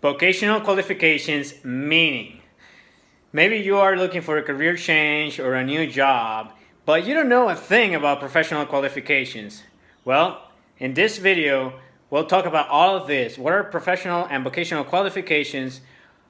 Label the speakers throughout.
Speaker 1: Vocational qualifications meaning. Maybe you are looking for a career change or a new job, but you don't know a thing about professional qualifications. Well, in this video, we'll talk about all of this. What are professional and vocational qualifications?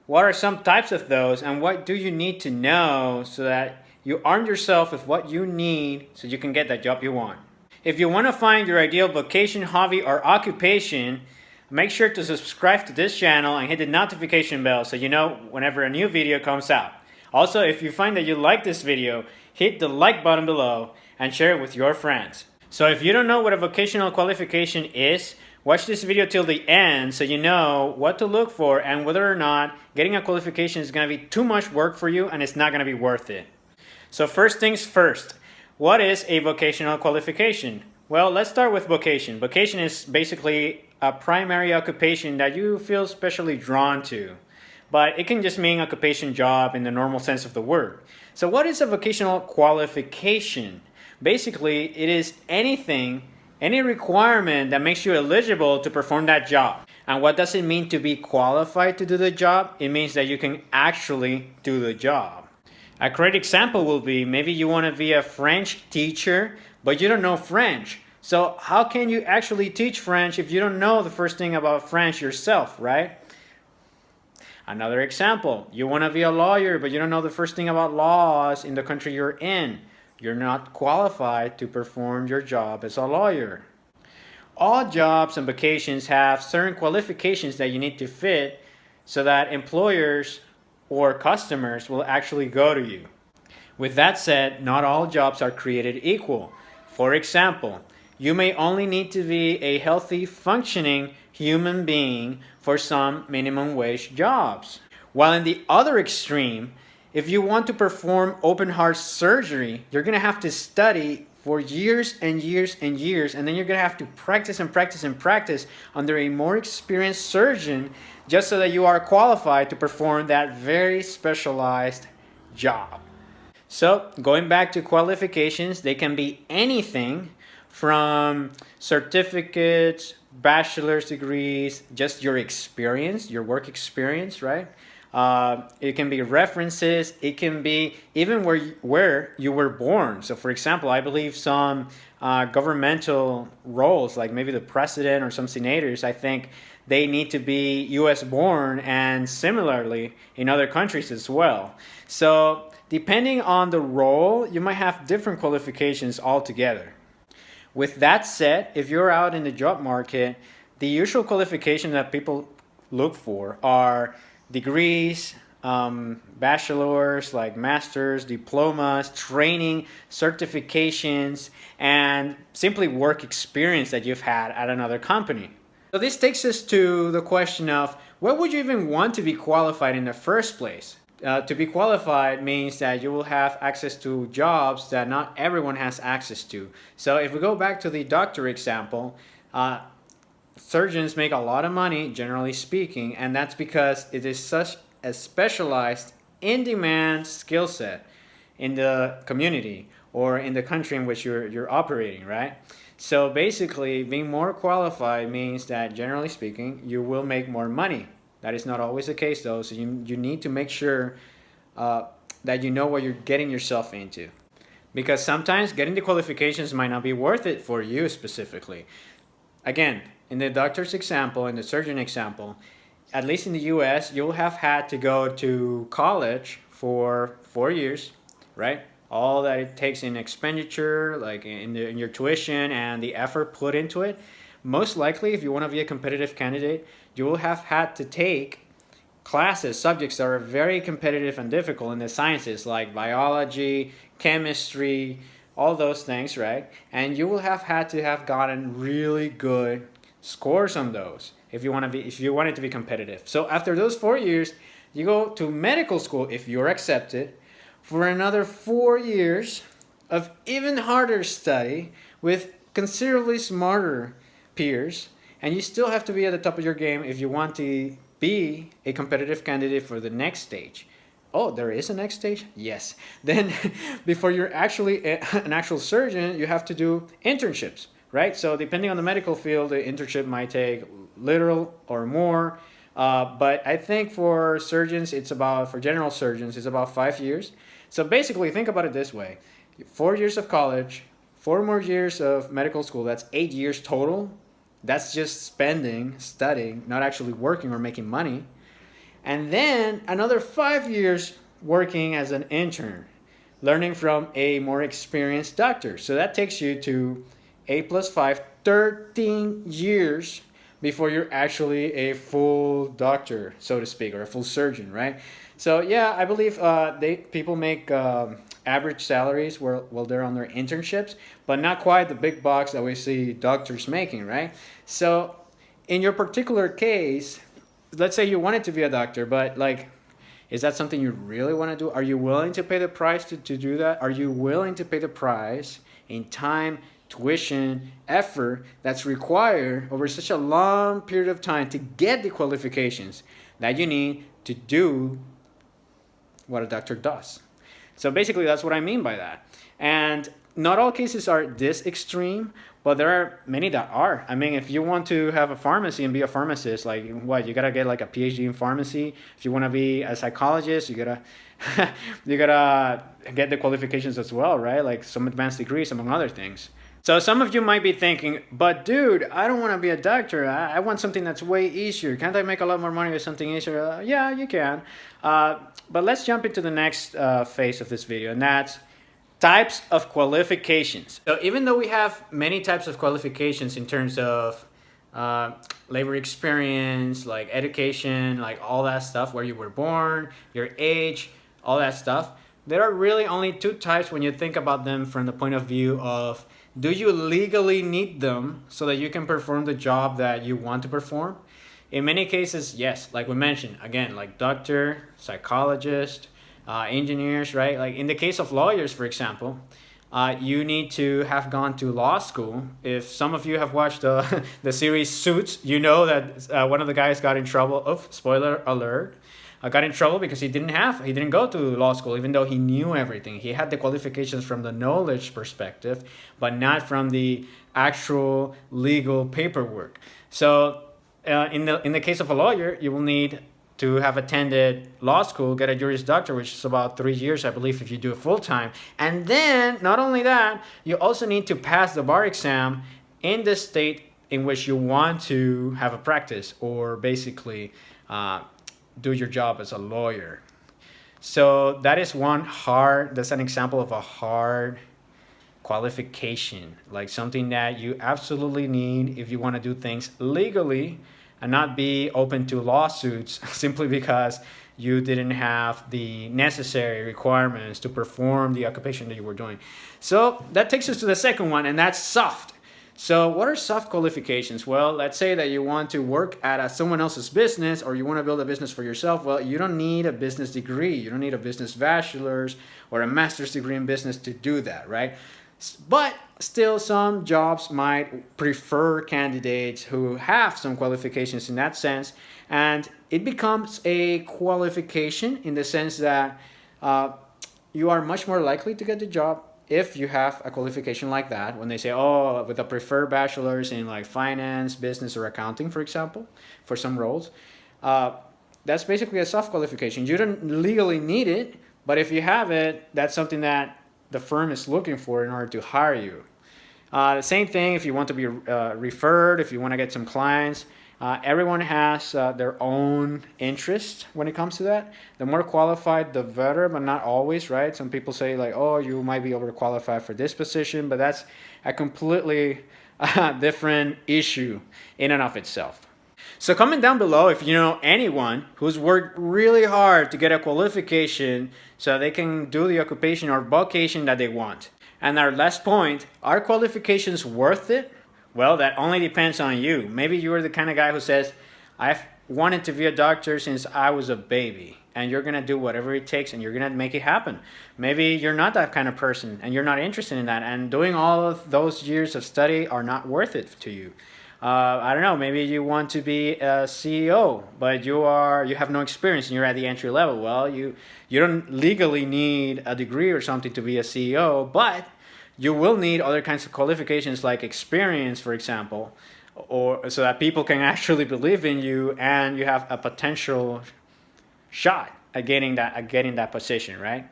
Speaker 1: What are some types of those? And what do you need to know so that you arm yourself with what you need so you can get that job you want? If you want to find your ideal vocation, hobby, or occupation, make sure to subscribe to this channel and hit the notification bell so you know whenever a new video comes out. Also, if you find that you like this video, hit the like button below and share it with your friends. So if you don't know what a vocational qualification is, watch this video till the end so you know what to look for and whether or not getting a qualification is going to be too much work for you and it's not going to be worth it. So first things first, what is a vocational qualification? Well, let's start with vocation. Vocation is basically a primary occupation that you feel especially drawn to. But it can just mean occupation, job in the normal sense of the word. So what is a vocational qualification? Basically, it is anything, any requirement that makes you eligible to perform that job. And what does it mean to be qualified to do the job? It means that you can actually do the job. A great example will be maybe you want to be a French teacher, but you don't know French. So how can you actually teach French if you don't know the first thing about French yourself, right? Another example, you want to be a lawyer, but you don't know the first thing about laws in the country you're in. You're not qualified to perform your job as a lawyer. All jobs and vocations have certain qualifications that you need to fit so that employers or customers will actually go to you. With that said, not all jobs are created equal. For example, you may only need to be a healthy, functioning human being for some minimum wage jobs. While in the other extreme, if you want to perform open heart surgery, you're going to have to study for years and years and years, and then you're going to have to practice and practice and practice under a more experienced surgeon just so that you are qualified to perform that very specialized job. So, going back to qualifications, they can be anything from certificates, bachelor's degrees, just your experience, your work experience, right? It can be references. It can be even where you were born. So, for example, I believe some governmental roles, like maybe the president or some senators, I think they need to be U.S. born, and similarly in other countries as well. So, depending on the role, you might have different qualifications altogether. With that said, if you're out in the job market, the usual qualifications that people look for are degrees, bachelor's, like masters, diplomas, training, certifications, and simply work experience that you've had at another company. So this takes us to the question of, what would you even want to be qualified in the first place? To be qualified means that you will have access to jobs that not everyone has access to. So if we go back to the doctor example, surgeons make a lot of money, generally speaking, and that's because it is such a specialized, in-demand skill set in the community or in the country in which you're operating, right? So basically, being more qualified means that, generally speaking, you will make more money. That is not always the case, though, so you need to make sure that you know what you're getting yourself into. Because sometimes getting the qualifications might not be worth it for you specifically. Again, in the doctor's example, in the surgeon example, at least in the US, you'll have had to go to college for 4 years, right? All that it takes in expenditure, like in your tuition and the effort put into it. Most likely, if you want to be a competitive candidate, you will have had to take classes, subjects that are very competitive and difficult in the sciences, like biology, chemistry, all those things, right? And you will have had to have gotten really good scores on those if you want it to be competitive. So after those 4 years, you go to medical school if you're accepted for another 4 years of even harder study with considerably smarter peers, and you still have to be at the top of your game if you want to be a competitive candidate for the next stage. Oh, there is a next stage? Yes. Then before you're actually an actual surgeon, you have to do internships, right? So depending on the medical field, the internship might take little or more, But I think for surgeons, for general surgeons, it's about 5 years. So basically, think about it this way: 4 years of college, 4 more years of medical school. That's 8 years total. That's just spending, studying, not actually working or making money. And then another 5 years working as an intern, learning from a more experienced doctor. So that takes you to 8 plus 5, 13 years before you're actually a full doctor, so to speak, or a full surgeon, right? So yeah, I believe people make average salaries while they're on their internships, but not quite the big bucks that we see doctors making, right? So in your particular case, let's say you wanted to be a doctor, but like, is that something you really want to do? Are you willing to pay the price to do that? Are you willing to pay the price in time, tuition, effort that's required over such a long period of time to get the qualifications that you need to do what a doctor does? So basically, that's what I mean by that. And not all cases are this extreme, but there are many that are. I mean, if you want to have a pharmacy and be a pharmacist, like what, you gotta get like a PhD in pharmacy. If you want to be a psychologist, you gotta you gotta get the qualifications as well, right? Like some advanced degrees, among other things. So some of you might be thinking, but dude, I don't want to be a doctor. I want something that's way easier. Can't I make a lot more money with something easier? Yeah, you can. But let's jump into the next phase of this video, and that's types of qualifications. So even though we have many types of qualifications in terms of labor experience, like education, like all that stuff, where you were born, your age, all that stuff, there are really only two types when you think about them from the point of view of, do you legally need them so that you can perform the job that you want to perform? In many cases, yes, like we mentioned, again, like doctor, psychologist, engineers, right? Like in the case of lawyers, for example, you need to have gone to law school. If some of you have watched the series Suits, you know that one of the guys got in trouble. Oh, spoiler alert. Got in trouble because he didn't go to law school, even though he knew everything. He had the qualifications from the knowledge perspective, but not from the actual legal paperwork. So in the case of a lawyer, you will need to have attended law school, get a Juris Doctor, which is about 3 years, I believe, if you do it full time. And then, not only that, you also need to pass the bar exam in the state in which you want to have a practice, or basically do your job as a lawyer. So that's an example of a hard qualification, like something that you absolutely need if you want to do things legally and not be open to lawsuits simply because you didn't have the necessary requirements to perform the occupation that you were doing. So that takes us to the second one, and that's soft. So what are soft qualifications? Well, let's say that you want to work at someone else's business, or you want to build a business for yourself. Well, you don't need a business degree. You don't need a business bachelor's or a master's degree in business to do that, right? But still, some jobs might prefer candidates who have some qualifications in that sense, and it becomes a qualification in the sense that you are much more likely to get the job if you have a qualification like that. When they say, oh, with a preferred bachelor's in like finance, business, or accounting, for example, for some roles, that's basically a soft qualification. You don't legally need it, but if you have it, that's something that the firm is looking for in order to hire you. The same thing if you want to be referred, if you want to get some clients. Everyone has their own interest when it comes to that. The more qualified, the better, but not always, right? Some people say like, oh, you might be overqualified for this position, but that's a completely different issue in and of itself. So comment down below if you know anyone who's worked really hard to get a qualification so they can do the occupation or vocation that they want. And our last point, are qualifications worth it? Well, that only depends on you. Maybe you're the kind of guy who says, I've wanted to be a doctor since I was a baby, and you're going to do whatever it takes and you're going to make it happen. Maybe you're not that kind of person and you're not interested in that, and doing all of those years of study are not worth it to you. I don't know, maybe you want to be a CEO, but you have no experience and you're at the entry level. Well, you don't legally need a degree or something to be a CEO, but you will need other kinds of qualifications like experience, for example, or so that people can actually believe in you and you have a potential shot at getting that position, right?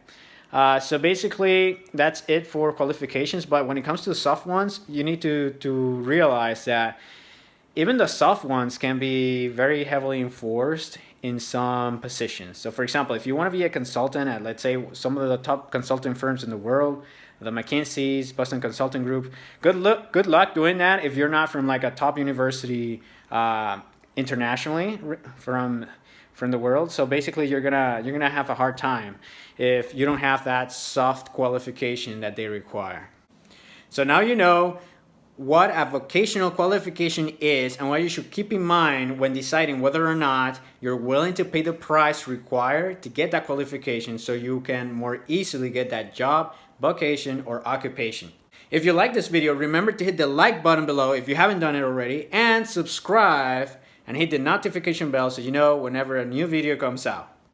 Speaker 1: So basically, that's it for qualifications. But when it comes to the soft ones, you need to realize that even the soft ones can be very heavily enforced in some positions. So for example, if you want to be a consultant at, let's say, some of the top consulting firms in the world, the McKinsey's, Boston Consulting Group, good luck doing that if you're not from like a top university internationally from the world. So basically you're gonna have a hard time if you don't have that soft qualification that they require. So now you know what a vocational qualification is and what you should keep in mind when deciding whether or not you're willing to pay the price required to get that qualification so you can more easily get that job, vocation, or occupation. If you like this video, remember to hit the like button below if you haven't done it already, and subscribe and hit the notification bell so you know whenever a new video comes out.